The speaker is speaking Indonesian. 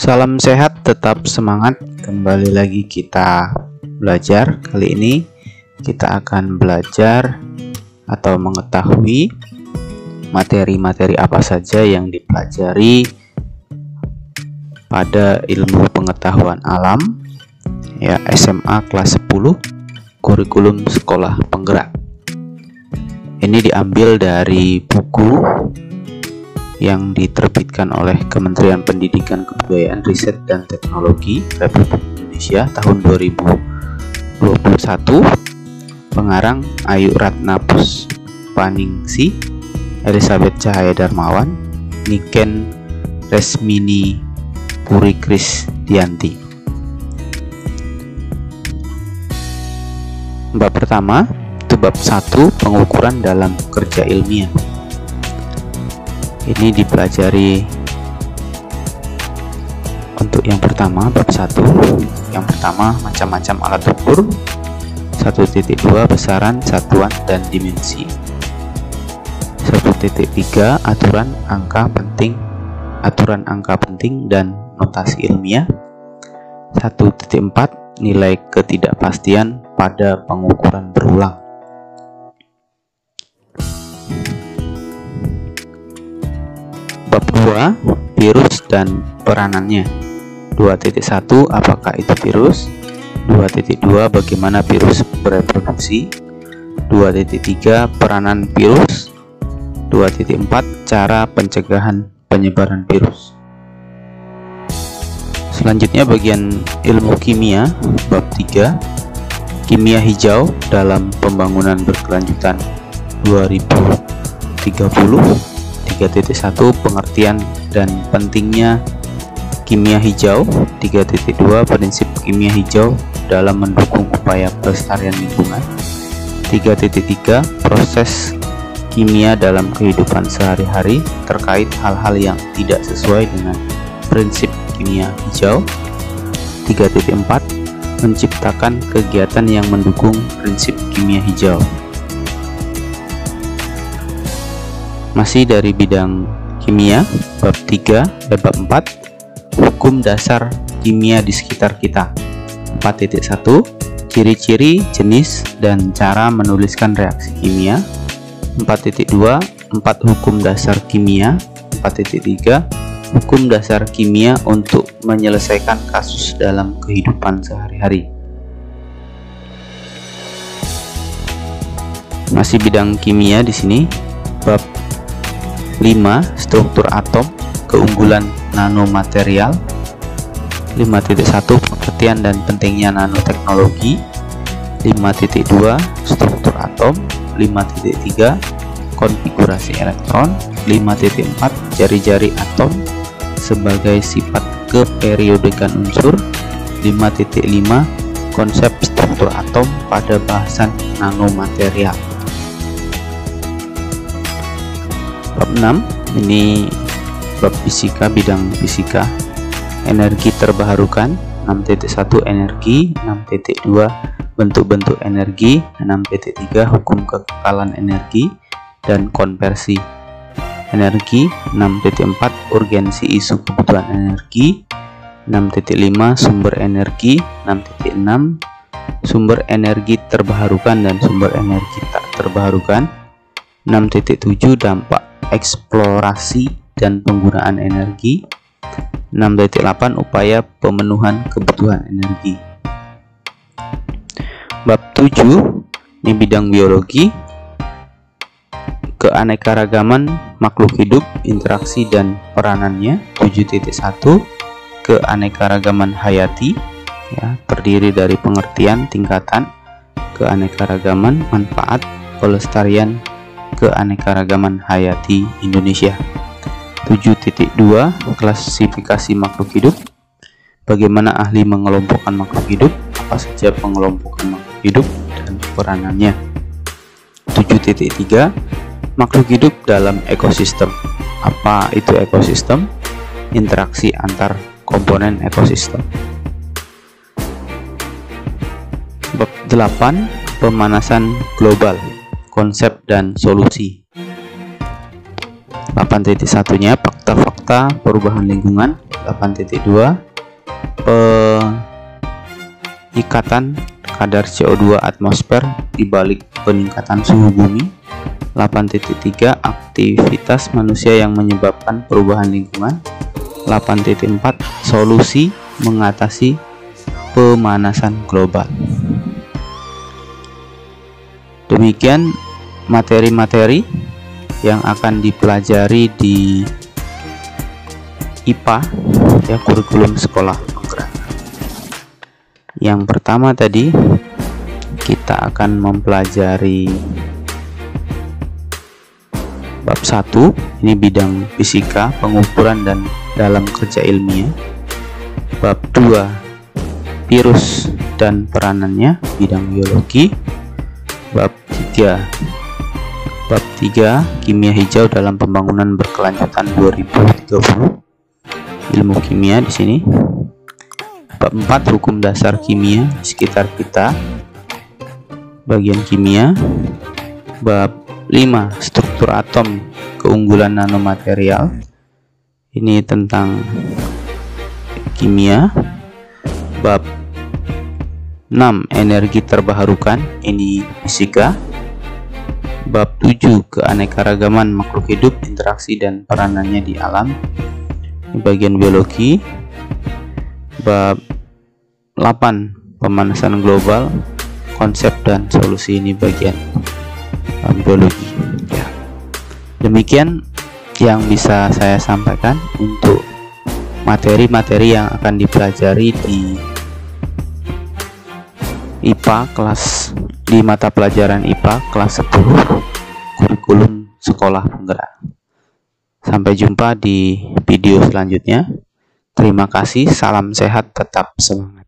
Salam sehat, tetap semangat. Kembali lagi kita belajar. Kali ini kita akan belajar atau mengetahui materi-materi apa saja yang dipelajari pada ilmu pengetahuan alam, ya, SMA kelas 10, kurikulum sekolah penggerak. Ini diambil dari buku yang diterbitkan oleh Kementerian Pendidikan, Kebudayaan, Riset, dan Teknologi Republik Indonesia tahun 2021. Pengarang Ayu Ratna Puspaningsih, Elizabeth Cahaya Darmawan, Niken Resmini Puri Krisdianti. Bab pertama itu bab 1, pengukuran dalam kerja ilmiah. Ini dipelajari untuk yang pertama, bab 1. Yang pertama, macam-macam alat ukur. 1.2 besaran, satuan, dan dimensi. 1.3 aturan angka penting dan notasi ilmiah. 1.4 nilai ketidakpastian pada pengukuran berulang. Bab 2, virus dan peranannya. 2.1 apakah itu virus? 2.2 bagaimana virus bereproduksi? 2.3 peranan virus. 2.4 cara pencegahan penyebaran virus. Selanjutnya bagian ilmu kimia, bab 3, kimia hijau dalam pembangunan berkelanjutan 2030. 3.1 pengertian dan pentingnya kimia hijau. 3.2 prinsip kimia hijau dalam mendukung upaya pelestarian lingkungan. 3.3 proses kimia dalam kehidupan sehari-hari terkait hal-hal yang tidak sesuai dengan prinsip kimia hijau. 3.4 menciptakan kegiatan yang mendukung prinsip kimia hijau. Masih dari bidang kimia, bab 3 dan bab 4, hukum dasar kimia di sekitar kita. 4.1 ciri-ciri, jenis, dan cara menuliskan reaksi kimia. 4.2 4 hukum dasar kimia. 4.3 hukum dasar kimia untuk menyelesaikan kasus dalam kehidupan sehari-hari. Masih bidang kimia di sini, bab 5 struktur atom, keunggulan nanomaterial. 5.1 pengertian dan pentingnya nanoteknologi. 5.2 struktur atom. 5.3 konfigurasi elektron. 5.4 jari-jari atom sebagai sifat keperiodikan unsur. 5.5 konsep struktur atom pada bahasan nanomaterial. Bab 6 ini bab fisika, bidang fisika, energi terbarukan. 6.1 energi. 6.2 bentuk-bentuk energi. 6.3 hukum kekekalan energi dan konversi energi. 6.4 urgensi isu kebutuhan energi. 6.5 sumber energi. 6.6 sumber energi terbarukan dan sumber energi tak terbarukan. 6.7 dampak eksplorasi dan penggunaan energi. 6.8 upaya pemenuhan kebutuhan energi. Bab 7 ini bidang biologi, keanekaragaman makhluk hidup, interaksi dan peranannya. 7.1 keanekaragaman hayati, ya, terdiri dari pengertian, tingkatan keanekaragaman, manfaat, pelestarian keanekaragaman hayati Indonesia. 7.2 klasifikasi makhluk hidup, bagaimana ahli mengelompokkan makhluk hidup, apa saja pengelompokan makhluk hidup dan peranannya. 7.3 makhluk hidup dalam ekosistem, apa itu ekosistem, interaksi antar komponen ekosistem. Bab 8 pemanasan global, konsep dan solusi. 8.1-nya fakta-fakta perubahan lingkungan, 8.2 Ikatan kadar CO2 atmosfer dibalik peningkatan suhu bumi. 8.3 Aktivitas manusia yang menyebabkan perubahan lingkungan. 8.4 Solusi mengatasi pemanasan global. Demikian materi-materi yang akan dipelajari di IPA ya, kurikulum sekolah penggerak. Yang pertama tadi kita akan mempelajari bab 1, ini bidang fisika, pengukuran dan dalam kerja ilmiah. Bab 2, virus dan peranannya, bidang biologi. Bab 3 kimia hijau dalam pembangunan berkelanjutan 2030, ilmu kimia di sini. Bab 4 hukum dasar kimia di sekitar kita, bagian kimia. Bab 5 struktur atom, keunggulan nanomaterial, ini tentang kimia. Bab 6 energi terbarukan, ini fisika. Bab 7 keanekaragaman makhluk hidup, interaksi dan peranannya di alam, ini bagian biologi. Bab 8 pemanasan global, konsep dan solusi, ini bagian biologi ya. Demikian yang bisa saya sampaikan untuk materi-materi yang akan dipelajari di IPA kelas, di mata pelajaran IPA kelas 10 kurikulum sekolah penggerak. Sampai jumpa di video selanjutnya. Terima kasih, salam sehat, tetap semangat.